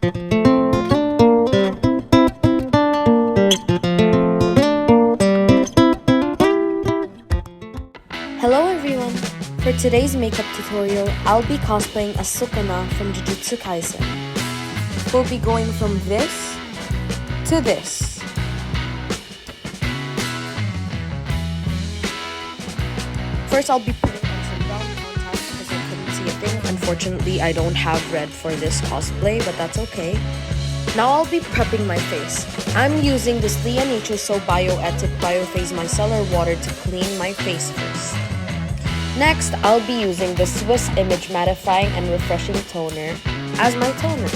Hello everyone! For today's makeup tutorial, I'll be cosplaying as Sukuna from Jujutsu Kaisen. We'll be going from this to this. First, I'll be putting on some brown contacts because I couldn't see a thing. Unfortunately, I don't have red for this cosplay, but that's okay. Now I'll be prepping my face. I'm using this Léa Nature SO'BiO Etic Biophase Micellar water to clean my face first. Next, I'll be using the Swiss Image Mattifying and Refreshing Toner as my toner.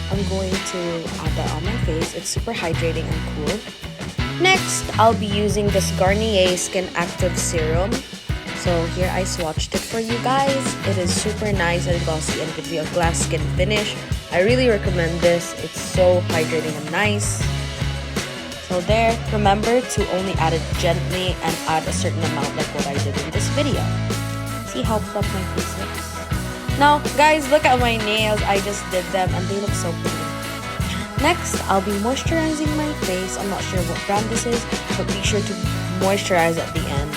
I'm going to add that on my face. It's super hydrating and cool. Next, I'll be using this Garnier Skin Active Serum. So here I swatched it for you guys. It is super nice and glossy and gives you a glass skin finish. I really recommend this. It's so hydrating and nice. So there, remember to only add it gently and add a certain amount like what I did in this video. See how plump my face looks? Now, guys, look at my nails. I just did them and they look so pretty. Next, I'll be moisturizing my face. I'm not sure what brand this is, but be sure to moisturize at the end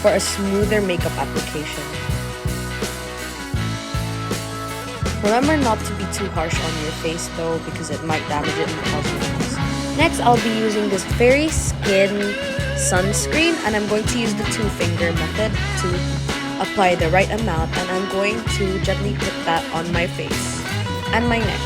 for a smoother makeup application. Remember not to be too harsh on your face though, because it might damage it and cause wrinkles. Next, I'll be using this Fairy Skin sunscreen, and I'm going to use the 2-finger method to apply the right amount, and I'm going to gently put that on my face and my neck.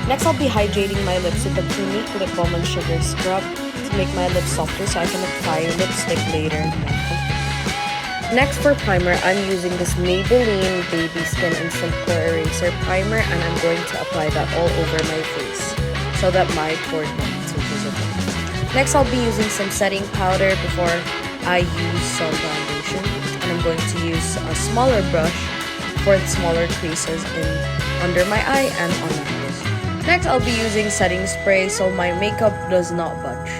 Next, I'll be hydrating my lips with the Clinique Lip Balm and Sugar Scrub to make my lips softer so I can apply lipstick later. Next, for primer, I'm using this Maybelline Baby Skin Instant Pore Eraser Primer, and I'm going to apply that all over my face so that my pores won't be too visible. Next, I'll be using some setting powder before I use some foundation, and I'm going to use a smaller brush for the smaller creases under my eye and on my nose. Next, I'll be using setting spray so my makeup does not budge.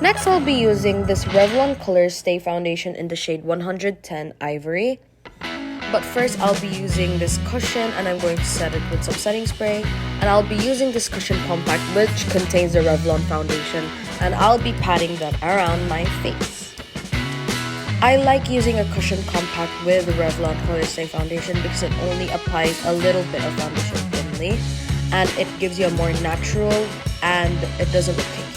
Next, I'll be using this Revlon Colorstay foundation in the shade 110 Ivory. But first, I'll be using this cushion and I'm going to set it with some setting spray. And I'll be using this cushion compact which contains the Revlon foundation, and I'll be patting that around my face. I like using a cushion compact with the Revlon Colorstay foundation because it only applies a little bit of foundation thinly, and it gives you a more natural and it doesn't look pinky.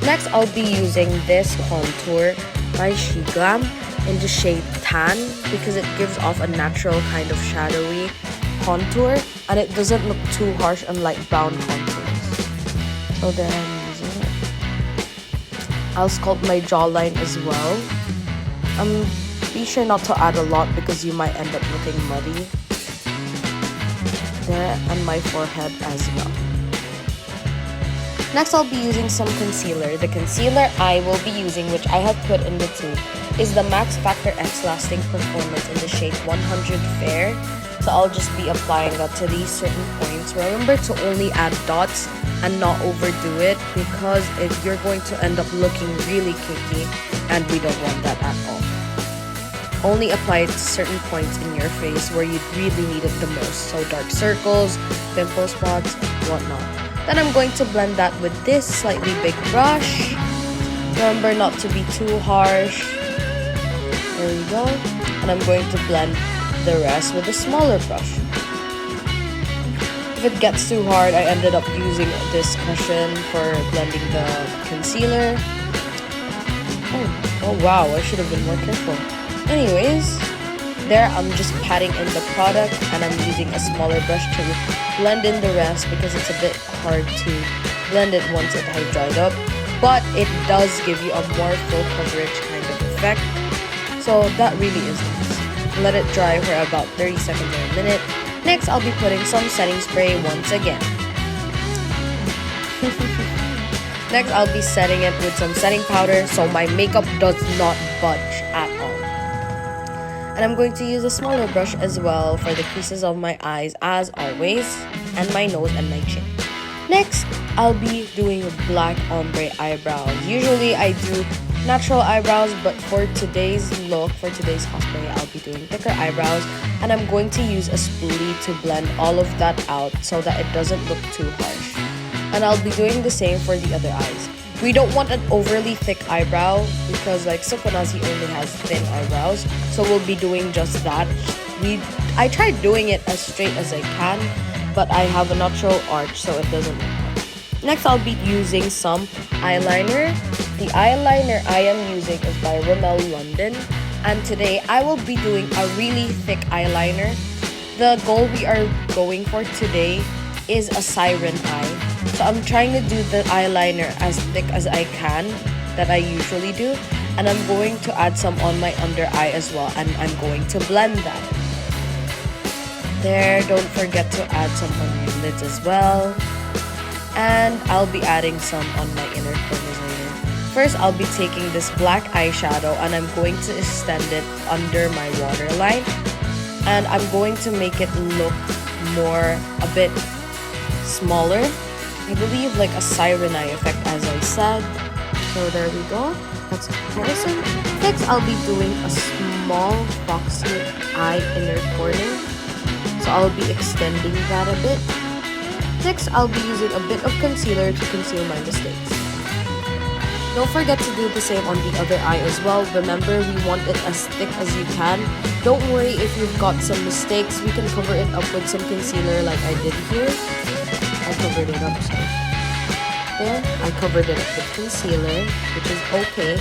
Next, I'll be using this contour by Glam in the shade Tan because it gives off a natural kind of shadowy contour and it doesn't look too harsh unlike brown contours. So there I'm using it. I'll sculpt my jawline as well. Be sure not to add a lot because you might end up looking muddy. There, and my forehead as well. Next, I'll be using some concealer. The concealer I will be using, which I have put in the tube, is the Max Factor X Lasting Performance in the shade 100 Fair. So I'll just be applying that to these certain points. Remember to only add dots and not overdo it because if you're going to end up looking really cakey, and we don't want that at all. Only apply it to certain points in your face where you really need it the most. So dark circles, pimple spots, whatnot. Then I'm going to blend that with this slightly big brush. Remember not to be too harsh. There we go. And I'm going to blend the rest with a smaller brush. If it gets too hard, I ended up using this cushion for blending the concealer. Oh wow, I should have been more careful. Anyways, there I'm just patting in the product and I'm using a smaller brush to blend in the rest because it's a bit hard to blend it once it has dried up, but it does give you a more full coverage kind of effect, so that really is nice. Let it dry for about 30 seconds or a minute. Next, I'll be putting some setting spray once again. Next, I'll be setting it with some setting powder so my makeup does not budge at all. And I'm going to use a smaller brush as well for the creases of my eyes as always, and my nose and my chin. Next, I'll be doing black ombre eyebrows. Usually I do natural eyebrows, but for today's look, for today's cosplay, I'll be doing thicker eyebrows, and I'm going to use a spoolie to blend all of that out so that it doesn't look too harsh. And I'll be doing the same for the other eyes. We don't want an overly thick eyebrow because like Sukuna's, he only has thin eyebrows, so we'll be doing just that. I tried doing it as straight as I can, but I have a natural arch, so it doesn't look hard. Next, I'll be using some eyeliner. The eyeliner I am using is by Rimmel London, and today I will be doing a really thick eyeliner. The goal we are going for today is a siren eye. So I'm trying to do the eyeliner as thick as I can, that I usually do, and I'm going to add some on my under eye as well, and I'm going to blend that. There, don't forget to add some on your lids as well, and I'll be adding some on my inner corners later. First, I'll be taking this black eyeshadow and I'm going to extend it under my waterline, and I'm going to make it look a bit smaller. I believe like a siren eye effect, as I said. So there we go. That's a comparison. Next, I'll be doing a small foxy eye inner corner. So I'll be extending that a bit. Next, I'll be using a bit of concealer to conceal my mistakes. Don't forget to do the same on the other eye as well. Remember, we want it as thick as you can. Don't worry if you've got some mistakes. We can cover it up with some concealer like I did here. I covered it up, so there, I covered it up with concealer, which is okay.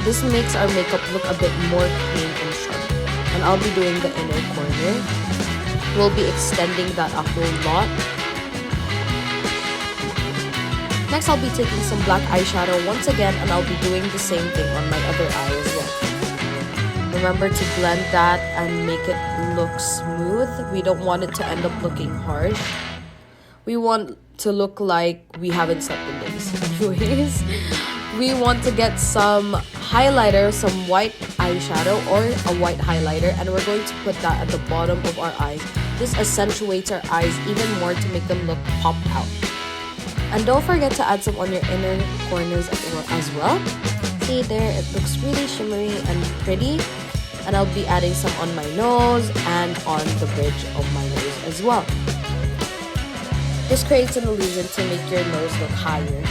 This makes our makeup look a bit more clean and sharp. And I'll be doing the inner corner. We'll be extending that a whole lot. Next, I'll be taking some black eyeshadow once again, and I'll be doing the same thing on my other eye as well. Remember to blend that and make it look smooth. We don't want it to end up looking harsh. We want to look like we haven't slept in days. Anyways, we want to get some highlighter, some white eyeshadow or a white highlighter, and we're going to put that at the bottom of our eyes. This accentuates our eyes even more to make them look popped out. And don't forget to add some on your inner corners as well. See there, it looks really shimmery and pretty. And I'll be adding some on my nose and on the bridge of my nose as well. This creates an illusion to make your nose look higher.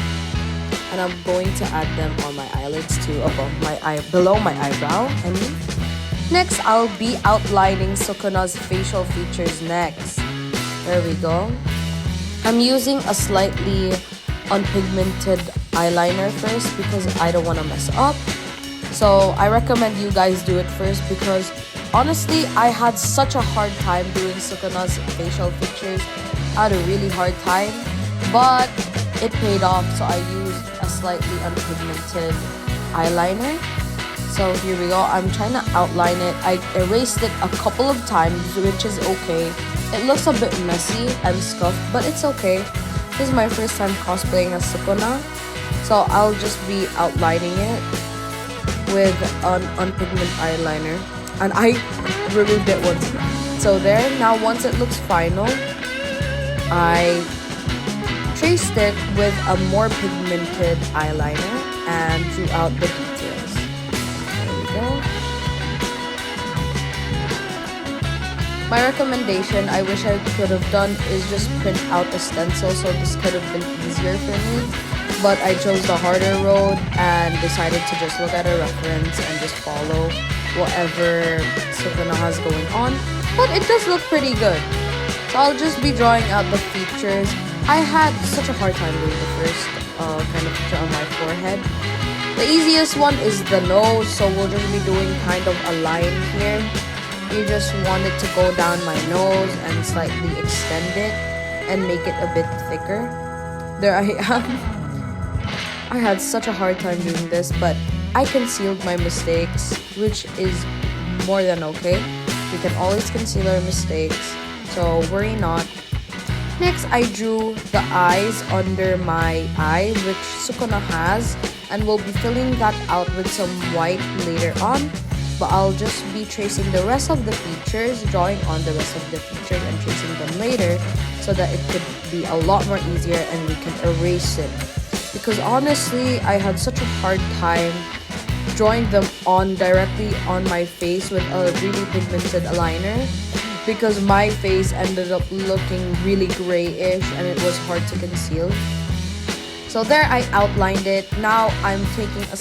And I'm going to add them on my eyelids too, below my eyebrow. Next, I'll be outlining Sukuna's facial features next. There we go. I'm using a slightly unpigmented eyeliner first because I don't want to mess up. So I recommend you guys do it first because honestly, I had such a hard time doing Sukuna's facial features. I had a really hard time, but it paid off. So I used a slightly unpigmented eyeliner. So here we go. I'm trying to outline it. I erased it a couple of times, which is okay. It looks a bit messy and scuffed, but it's okay. This is my first time cosplaying as Sukuna, so I'll just be outlining it with an unpigmented eyeliner, and I removed it once again. So there, now once it looks final, I traced it with a more pigmented eyeliner and drew out the details. There we go. My recommendation, I wish I could have done, is just print out a stencil, so this could have been easier for me. But I chose the harder road and decided to just look at a reference and just follow whatever Sukuna has going on. But it does look pretty good. So I'll just be drawing out the features. I had such a hard time doing the first kind of picture on my forehead. The easiest one is the nose, so we'll just be doing kind of a line here. You just want it to go down my nose and slightly extend it and make it a bit thicker. There I am. I had such a hard time doing this, but I concealed my mistakes, which is more than okay. You can always conceal our mistakes, so worry not. Next, I drew the eyes under my eye, which Sukuna has, and we'll be filling that out with some white later on. But I'll just be tracing the rest of the features, drawing on the rest of the features and tracing them later so that it could be a lot more easier and we can erase it because honestly I had such a hard time drawing them on directly on my face with a really pigmented eyeliner, because my face ended up looking really grayish and it was hard to conceal. So there, I outlined it. Now I'm taking a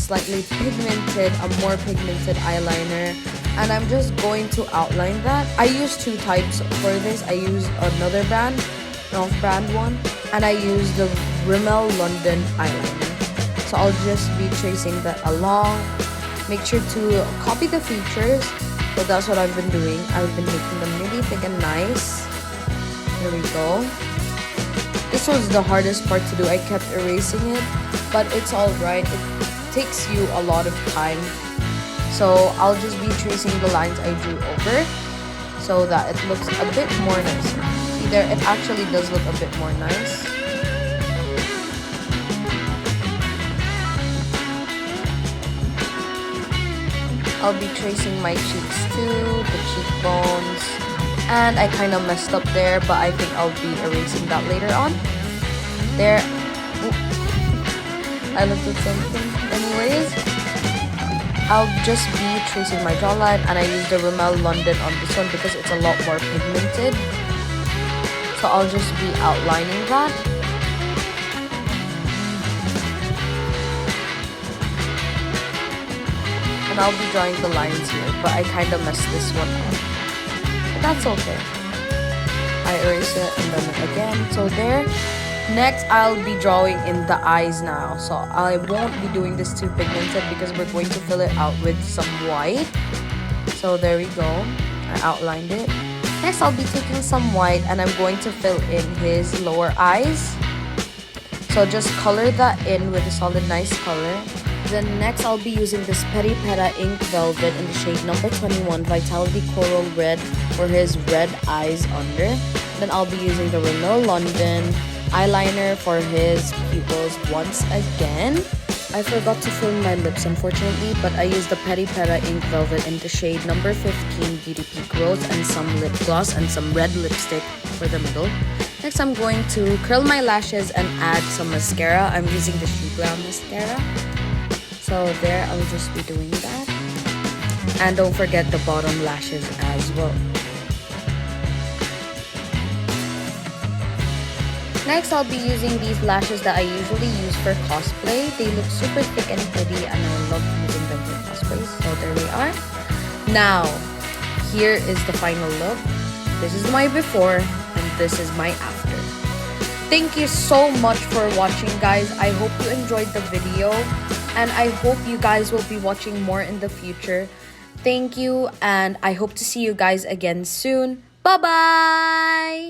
more pigmented eyeliner, and I'm just going to outline that. I use two types for this. I use another brand, an off-brand one, and I use the Rimmel London eyeliner. So I'll just be tracing that along. Make sure to copy the features. So that's what I've been doing. I've been making them really thick and nice. There we go. This was the hardest part to do. I kept erasing it, but it's alright. It takes you a lot of time. So I'll just be tracing the lines I drew over so that it looks a bit more nicer. See there, it actually does look a bit more nice. I'll be tracing my cheeks too, the cheekbones, and I kind of messed up there, but I think I'll be erasing that later on. There, I looked at something. Anyways, I'll just be tracing my jawline, and I use the Rimmel London on this one because it's a lot more pigmented. So I'll just be outlining that. And I'll be drawing the lines here, but I kind of messed this one up. But that's okay. I erase it and then again. So there. Next, I'll be drawing in the eyes now. So I won't be doing this too pigmented because we're going to fill it out with some white. So there we go. I outlined it. Next, I'll be taking some white and I'm going to fill in his lower eyes. So just color that in with a solid nice color. Then next, I'll be using this Peri Pera Ink Velvet in the shade number 21 Vitality Coral Red for his red eyes under. Then I'll be using the Rimmel London eyeliner for his pupils once again. I forgot to fill my lips unfortunately, but I used the Peri Pera Ink Velvet in the shade number 15 Beauty Peak Rose and some lip gloss and some red lipstick for the middle. Next, I'm going to curl my lashes and add some mascara. I'm using the Shoe Brown mascara. So there, I'll just be doing that. And don't forget the bottom lashes as well. Next, I'll be using these lashes that I usually use for cosplay. They look super thick and pretty and I love using them for cosplay. So there we are. Now, here is the final look. This is my before and this is my after. Thank you so much for watching, guys. I hope you enjoyed the video. And I hope you guys will be watching more in the future. Thank you, and I hope to see you guys again soon. Bye-bye!